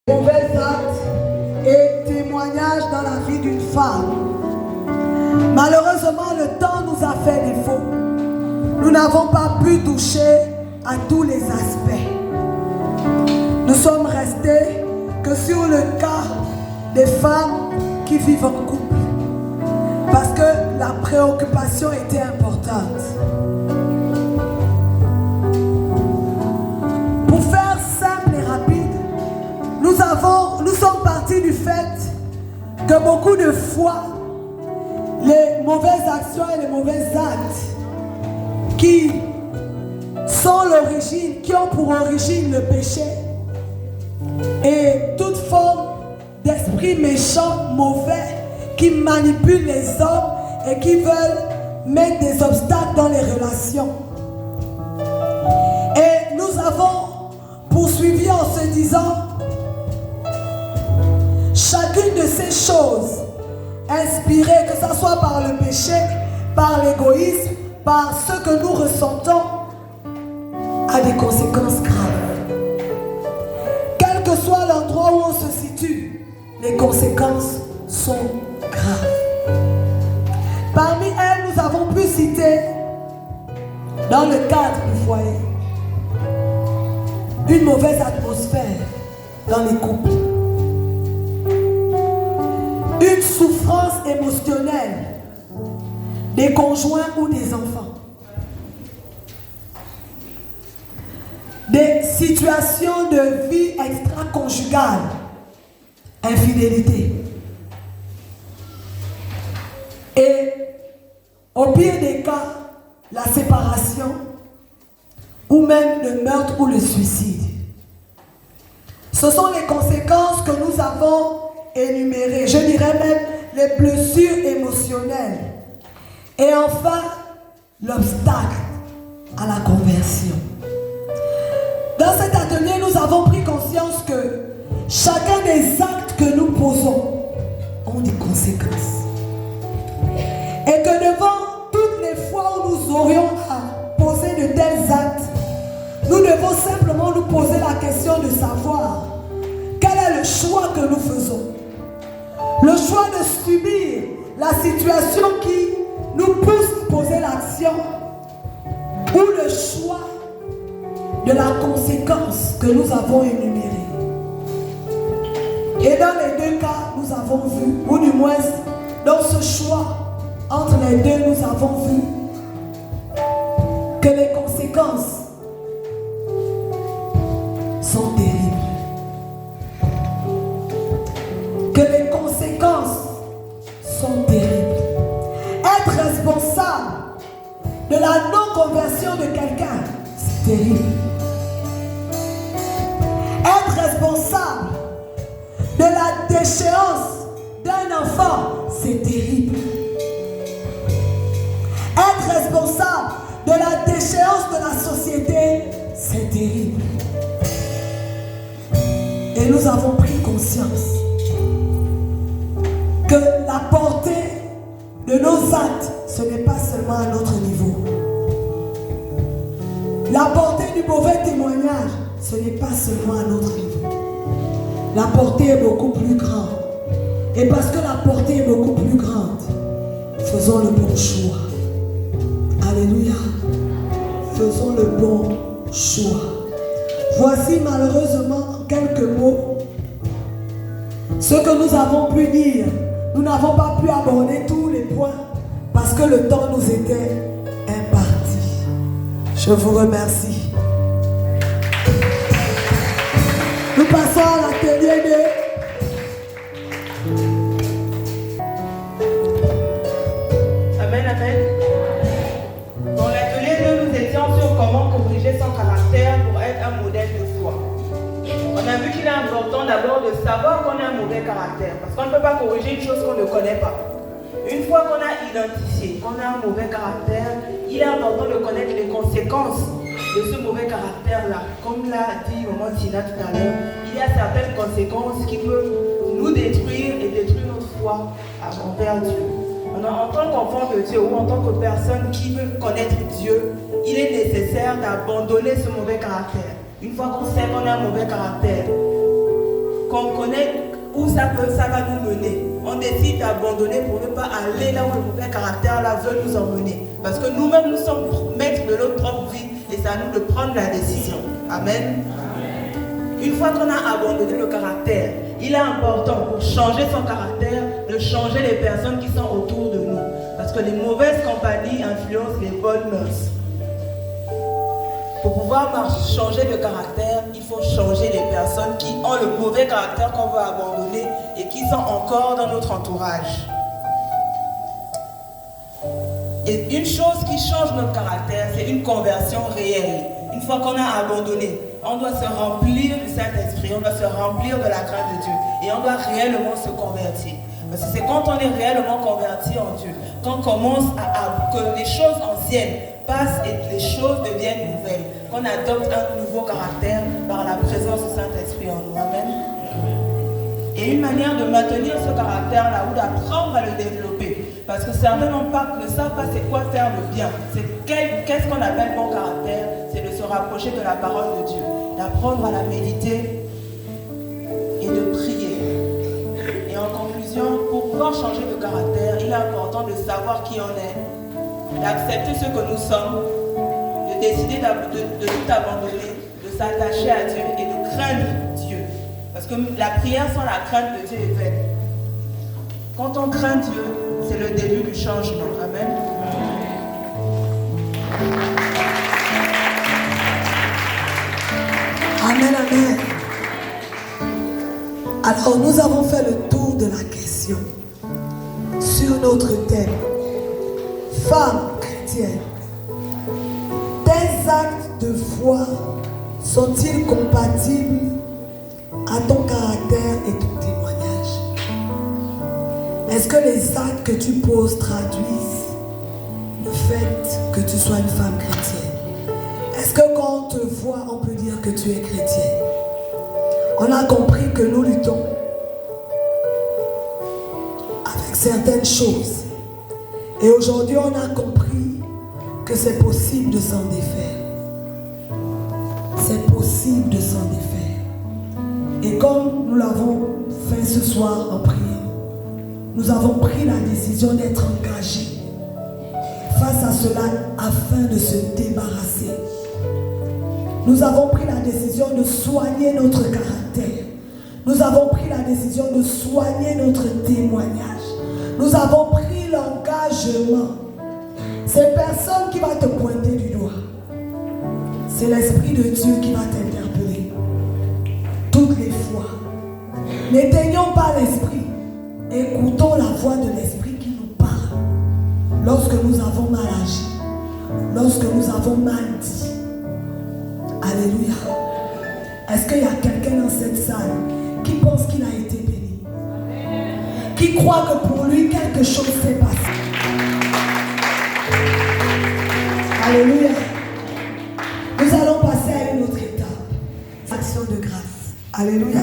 mauvais actes et témoignages dans la vie d'une femme. Malheureusement, le temps nous a fait défaut. Nous n'avons pas pu toucher à tous les aspects. Nous sommes restés que sur le cas des femmes qui vivent en couple, parce que la préoccupation était importante. Pour faire simple et rapide, nous sommes partis du fait que beaucoup de fois, les mauvaises actions et les mauvais actes qui sont l'origine, qui ont pour origine le péché et toute forme d'esprit méchant, mauvais, qui manipulent les hommes et qui veulent mettre des obstacles dans les relations. Et nous avons poursuivi en se disant, chacune de ces choses inspirées, que ce soit par le péché, par l'égoïsme, par ce que nous ressentons, a des conséquences graves. Quel que soit l'endroit où on se situe, les conséquences sont graves. Parmi elles, nous avons pu citer, dans le cadre du foyer, une mauvaise atmosphère dans les couples, une souffrance émotionnelle des conjoints ou des enfants, des situations de vie extra-conjugale, infidélité. Et au pire des cas, la séparation ou même le meurtre ou le suicide. Ce sont les conséquences que nous avons énumérées, je dirais même les blessures émotionnelles. Et enfin, l'obstacle à la conversion. Dans cet atelier, nous avons pris conscience que chacun des actes que nous posons ont des conséquences. Et que devant toutes les fois où nous aurions à poser de tels actes, nous devons simplement nous poser la question de savoir quel est le choix que nous faisons. Le choix de subir la situation qui nous pousse à poser l'action, ou le choix de la conséquence que nous avons énumérée. Et dans les deux cas, nous avons vu, ou du moins dans ce choix entre les deux, nous avons vu que les conséquences sont terribles. Que les conséquences sont terribles. Être responsable de la non-conversion de quelqu'un, c'est terrible. Être responsable de la déchéance d'un enfant, c'est terrible. Être responsable de la déchéance de la société, c'est terrible. Et nous avons pris conscience que la portée de nos actes, ce n'est pas seulement à notre niveau. La portée du mauvais témoignage, ce n'est pas seulement à notre niveau. La portée est beaucoup plus grande. Et parce que la portée est beaucoup plus grande, faisons le bon choix. Alléluia. Faisons le bon choix. Voici malheureusement en quelques mots ce que nous avons pu dire. Nous n'avons pas pu aborder tous les points parce que le temps nous était imparti. Je vous remercie. Nous passons à l'atelier 2. Amen, amen. Dans l'atelier 2, nous étions sur comment corriger son caractère pour être un modèle de foi. On a vu qu'il est important d'abord de savoir qu'on a un mauvais caractère, parce qu'on ne peut pas corriger une chose qu'on ne connaît pas. Une fois qu'on a identifié qu'on a un mauvais caractère, il est important de connaître les conséquences de ce mauvais caractère-là. Comme l'a dit Maman Tina tout à l'heure, il y a certaines conséquences qui peuvent nous détruire et détruire notre foi envers Dieu. En tant qu'enfant de Dieu ou en tant que personne qui veut connaître Dieu, il est nécessaire d'abandonner ce mauvais caractère. Une fois qu'on sait qu'on a un mauvais caractère, qu'on ça va nous mener. On décide d'abandonner pour ne pas aller là où le mauvais caractère là veut nous emmener. Parce que nous-mêmes, nous sommes maîtres de notre propre vie et c'est à nous de prendre la décision. Amen. Une fois qu'on a abandonné le caractère, il est important pour changer son caractère de changer les personnes qui sont autour de nous. Parce que les mauvaises compagnies influencent les bonnes mœurs. Pour pouvoir changer de caractère, il faut changer les personnes qui ont le mauvais caractère qu'on veut abandonner et qui sont encore dans notre entourage. Et une chose qui change notre caractère, c'est une conversion réelle. Une fois qu'on a abandonné, on doit se remplir du Saint-Esprit, on doit se remplir de la crainte de Dieu et on doit réellement se convertir. Parce que c'est quand on est réellement converti en Dieu, qu'on commence que les choses anciennes passent et les choses deviennent nouvelles, qu'on adopte un nouveau caractère par la présence du Saint-Esprit en nous. Amen. Et une manière de maintenir ce caractère-là ou d'apprendre à le développer, parce que certains ne savent pas c'est quoi faire le bien. Qu'est-ce qu'on appelle bon caractère? C'est de se rapprocher de la parole de Dieu, d'apprendre à la méditer et de prier. Et en conclusion, pour pouvoir changer de caractère, il est important de savoir qui on est, d'accepter ce que nous sommes, de décider de tout abandonner, de s'attacher à Dieu et de craindre Dieu. Parce que la prière sans la crainte de Dieu est vaine. Quand on craint Dieu, c'est le début du changement. Amen. Amen, amen. Alors, nous avons fait le tour de la question sur notre thème. Femme chrétienne, tes actes de foi sont-ils compatibles à ton caractère et ton témoignage? Est-ce que les actes que tu poses traduisent le fait que tu sois une femme chrétienne? Est-ce que quand on te voit, on peut dire que tu es chrétienne? On a compris que nous luttons avec certaines choses. Et aujourd'hui, on a compris que c'est possible de s'en défaire. C'est possible de s'en défaire. Et comme nous l'avons fait ce soir en priant, nous avons pris la décision d'être engagés face à cela afin de se débarrasser. Nous avons pris la décision de soigner notre caractère. Nous avons pris la décision de soigner notre témoignage. Nous avons pris l'engagement. C'est personne qui va te pointer du doigt. C'est l'Esprit de Dieu qui va t'interpeller. Toutes les fois. N'éteignons pas l'Esprit. Écoutons la voix de l'Esprit qui nous parle. Lorsque nous avons mal agi. Lorsque nous avons mal dit. Alléluia. Est-ce qu'il y a quelqu'un dans cette salle qui pense qu'il a été béni? Qui croit que pour lui quelque chose s'est passé? Alléluia. Nous allons passer à une autre étape. Action de grâce. Alléluia.